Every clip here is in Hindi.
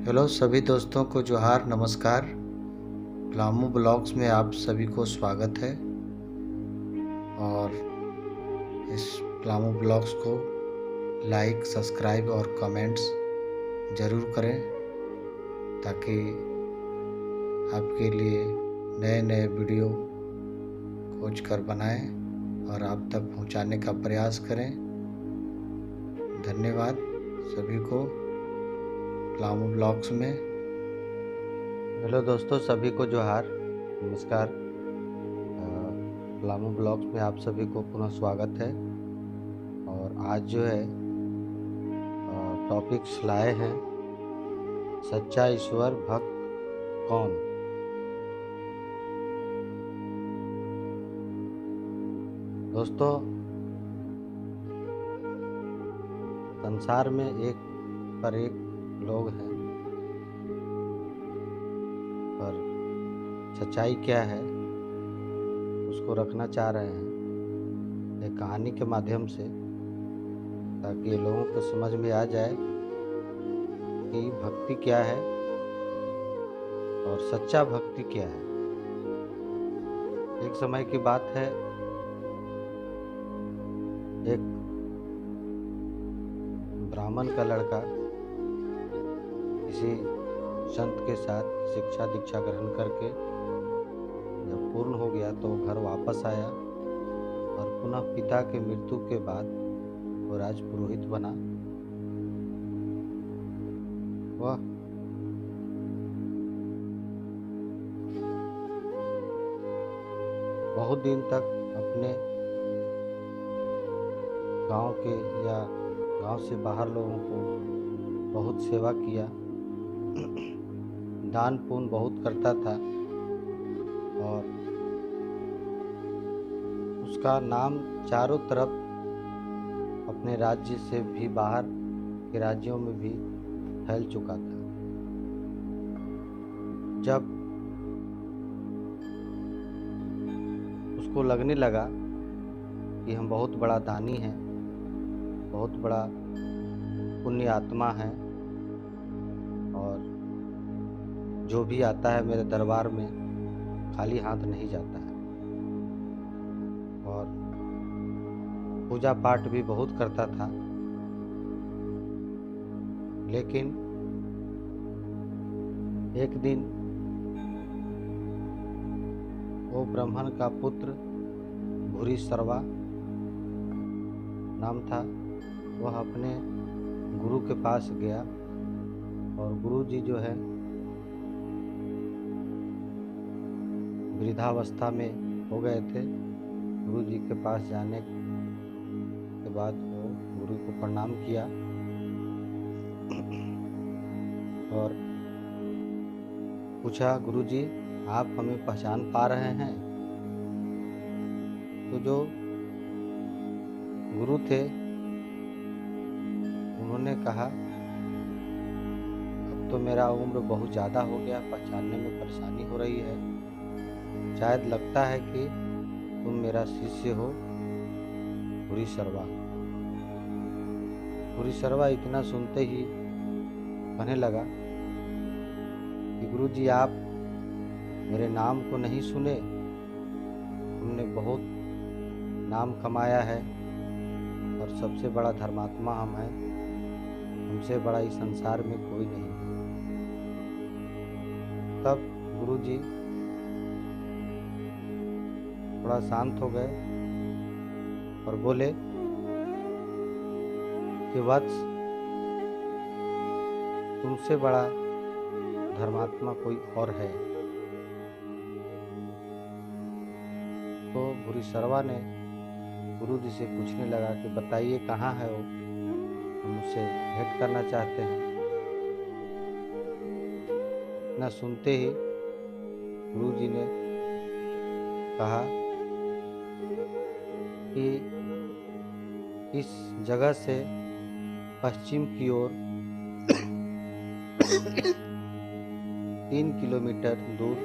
हेलो सभी दोस्तों को जोहार नमस्कार। प्लामो ब्लॉग्स में आप सभी को स्वागत है और इस प्लामो ब्लॉग्स को लाइक सब्सक्राइब और कमेंट्स ज़रूर करें ताकि आपके लिए नए नए वीडियो खोज कर बनाएं और आप तक पहुंचाने का प्रयास करें। धन्यवाद सभी को प्लामो ब्लॉग्स में। हेलो दोस्तों, सभी को जोहार नमस्कार। प्लामो ब्लॉग्स में आप सभी को पुनः स्वागत है। और आज जो है टॉपिक्स लाए हैं, सच्चा ईश्वर भक्त कौन। दोस्तों, संसार में एक पर एक लोग हैं, पर सच्चाई क्या है उसको रखना चाह रहे हैं एक कहानी के माध्यम से, ताकि लोगों को समझ में आ जाए कि भक्ति क्या है और सच्चा भक्ति क्या है। एक समय की बात है, एक ब्राह्मण का लड़का किसी संत के साथ शिक्षा दीक्षा ग्रहण करके जब पूर्ण हो गया तो घर वापस आया और पुनः पिता के मृत्यु के बाद वो राजपुरोहित बना। वह बहुत दिन तक अपने गांव के या गांव से बाहर लोगों को बहुत सेवा किया, दान पुण्य बहुत करता था और उसका नाम चारों तरफ अपने राज्य से भी बाहर के राज्यों में भी फैल चुका था। जब उसको लगने लगा कि हम बहुत बड़ा दानी हैं, बहुत बड़ा पुण्य आत्मा है और जो भी आता है मेरे दरबार में खाली हाथ नहीं जाता है, और पूजा पाठ भी बहुत करता था। लेकिन एक दिन वो ब्राह्मण का पुत्र भूरिश्रवा नाम था, वह अपने गुरु के पास गया और गुरु जी जो है वृद्धावस्था में हो गए थे। गुरु जी के पास जाने के बाद वो गुरु को प्रणाम किया और पूछा, गुरु जी आप हमें पहचान पा रहे हैं? तो जो गुरु थे उन्होंने कहा, अब तो मेरा उम्र बहुत ज़्यादा हो गया, पहचानने में परेशानी हो रही है, शायद लगता है कि तुम मेरा शिष्य हो भूरिश्रवा। भूरिश्रवा इतना सुनते ही कहने लगा कि गुरु जी आप मेरे नाम को नहीं सुने, हमने बहुत नाम कमाया है और सबसे बड़ा धर्मात्मा हम हैं, हमसे बड़ा इस संसार में कोई नहीं है। तब गुरु जी थोड़ा शांत हो गए और बोले कि वत्स, तुमसे बड़ा धर्मात्मा कोई और है। तो भूरिश्रवा ने गुरु जी से पूछने लगा कि बताइए कहाँ है वो, हम उससे भेंट करना चाहते हैं। न सुनते ही गुरु जी ने कहा कि इस जगह से पश्चिम की ओर 3 किलोमीटर दूर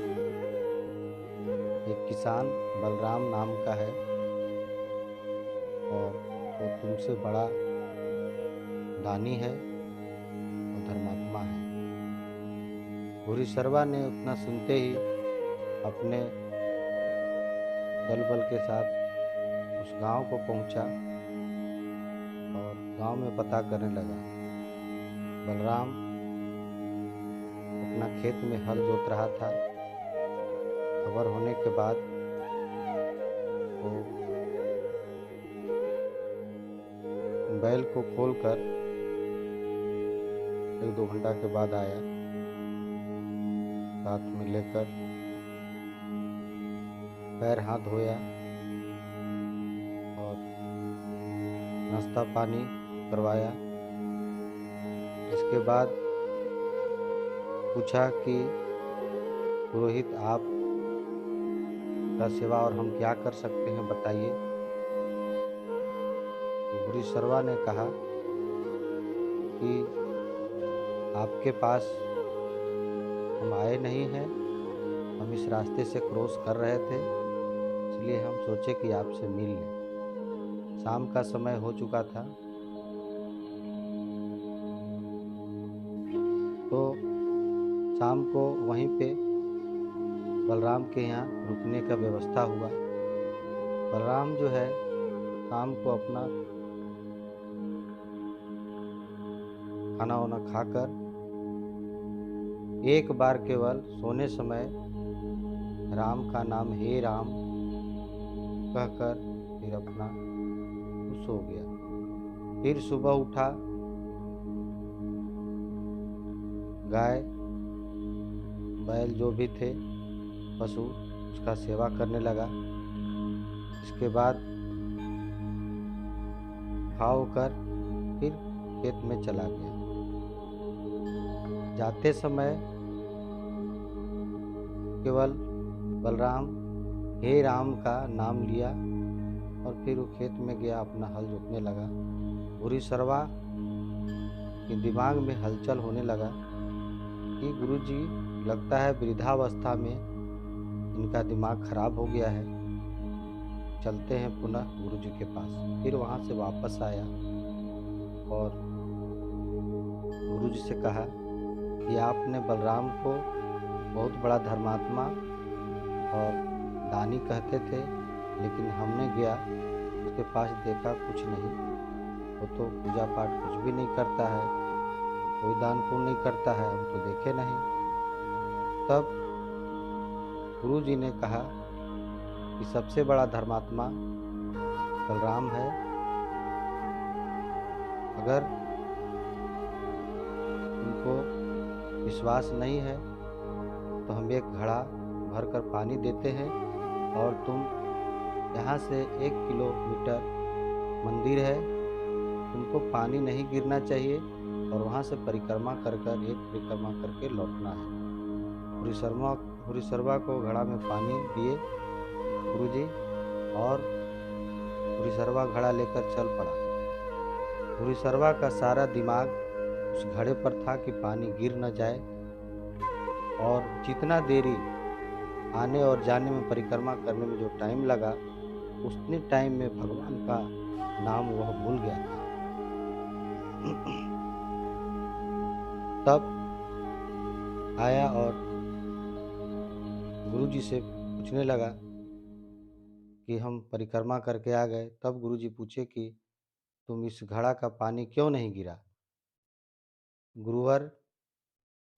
एक किसान बलराम नाम का है और वो तुमसे बड़ा दानी है और धर्मात्मा है। भूरिश्रवा ने उतना सुनते ही अपने दल बल के साथ उस गांव को पहुंचा और गांव में पता करने लगा। बलराम अपना खेत में हल जोत रहा था। खबर होने के बाद वो बैल को खोलकर 1-2 घंटा के बाद आया, साथ में लेकर पैर हाथ धोया और नाश्ता पानी करवाया। इसके बाद पूछा कि पुरोहित, आप का सेवा और हम क्या कर सकते हैं, बताइए। भूरिश्रवा ने कहा कि आपके पास हम आए नहीं हैं, हम इस रास्ते से क्रॉस कर रहे थे, इसलिए हम सोचे कि आपसे मिल लें। शाम का समय हो चुका था, तो शाम को वहीं पे बलराम के यहाँ रुकने का व्यवस्था हुआ। बलराम जो है शाम को अपना खाना वाना खाकर एक बार केवल सोने समय राम का नाम हे राम कहकर फिर अपना सो गया। फिर सुबह उठा, गाय बैल जो भी थे पशु उसका सेवा करने लगा। इसके बाद खाकर फिर खेत में चला गया। जाते समय केवल बलराम हे राम का नाम लिया और फिर वो खेत में गया, अपना हल जोतने लगा। भूरिश्रवा के दिमाग में हलचल होने लगा कि गुरुजी लगता है वृद्धावस्था में इनका दिमाग खराब हो गया है, चलते हैं पुनः गुरुजी के पास। फिर वहाँ से वापस आया और गुरुजी से कहा कि आपने बलराम को बहुत बड़ा धर्मात्मा और दानी कहते थे, लेकिन हमने गया उसके पास, देखा कुछ नहीं, वो तो पूजा पाठ कुछ भी नहीं करता है, कोई दान पुण्य नहीं करता है, हम तो देखे नहीं। तब गुरुजी ने कहा कि सबसे बड़ा धर्मात्मा बलराम है। अगर तुमको विश्वास नहीं है तो हम एक घड़ा भरकर पानी देते हैं और तुम यहाँ से 1 किलोमीटर मंदिर है, तुमको पानी नहीं गिरना चाहिए और वहाँ से परिक्रमा कर कर एक परिक्रमा करके लौटना है। भूरिश्रवा को घड़ा में पानी दिए गुरुजी और भूरिश्रवा घड़ा लेकर चल पड़ा। भूरिश्रवा का सारा दिमाग उस घड़े पर था कि पानी गिर न जाए, और जितना देरी आने और जाने में परिक्रमा करने में जो टाइम लगा, उतने टाइम में भगवान का नाम वह भूल गया था। तब आया और गुरुजी से पूछने लगा कि हम परिक्रमा करके आ गए। तब गुरुजी पूछे कि तुम इस घड़ा का पानी क्यों नहीं गिरा। गुरुवर,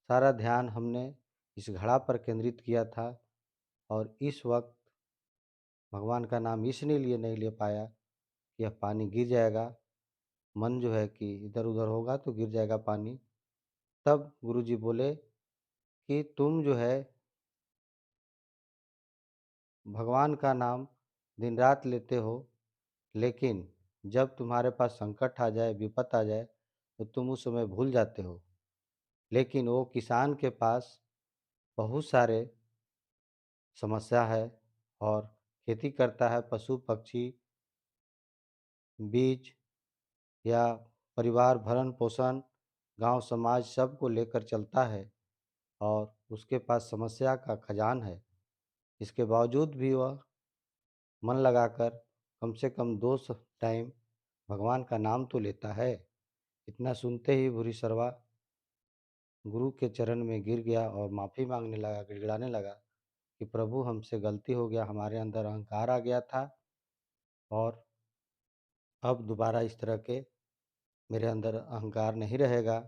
सारा ध्यान हमने इस घड़ा पर केंद्रित किया था और इस वक्त भगवान का नाम इसलिए नहीं ले पाया कि यह पानी गिर जाएगा, मन जो है कि इधर उधर होगा तो गिर जाएगा पानी। तब गुरुजी बोले कि तुम जो है भगवान का नाम दिन रात लेते हो, लेकिन जब तुम्हारे पास संकट आ जाए, विपत आ जाए, तो तुम उस समय भूल जाते हो। लेकिन वो किसान के पास बहुत सारे समस्या है और खेती करता है, पशु पक्षी बीज या परिवार भरण पोषण गांव समाज सबको लेकर चलता है और उसके पास समस्या का खजान है। इसके बावजूद भी वह मन लगाकर कम से कम 2 टाइम भगवान का नाम तो लेता है। इतना सुनते ही भूरिश्रवा गुरु के चरण में गिर गया और माफ़ी मांगने लगा, गिड़गिड़ाने लगा कि प्रभु हमसे गलती हो गया, हमारे अंदर अहंकार आ गया था और अब दोबारा इस तरह के मेरे अंदर अहंकार नहीं रहेगा।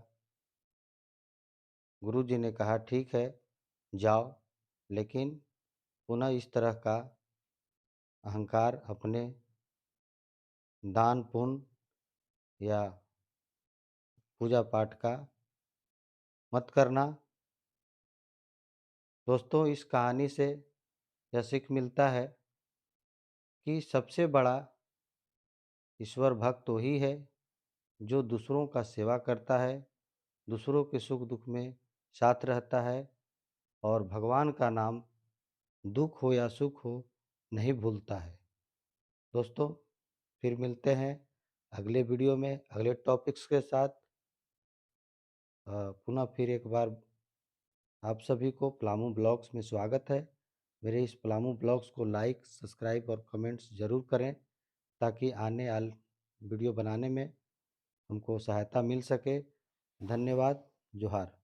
गुरु जी ने कहा ठीक है, जाओ, लेकिन पुनः इस तरह का अहंकार अपने दान पुण्य या पूजा पाठ का मत करना। दोस्तों, इस कहानी से यह सीख मिलता है कि सबसे बड़ा ईश्वर भक्त वही है जो दूसरों का सेवा करता है, दूसरों के सुख दुख में साथ रहता है और भगवान का नाम दुख हो या सुख हो नहीं भूलता है। दोस्तों, फिर मिलते हैं अगले वीडियो में अगले टॉपिक्स के साथ। पुनः फिर एक बार आप सभी को पलामू ब्लॉग्स में स्वागत है। मेरे इस पलामू ब्लॉग्स को लाइक, सब्सक्राइब और कमेंट्स ज़रूर करें ताकि आने वाले वीडियो बनाने में हमको सहायता मिल सके। धन्यवाद। जोहार।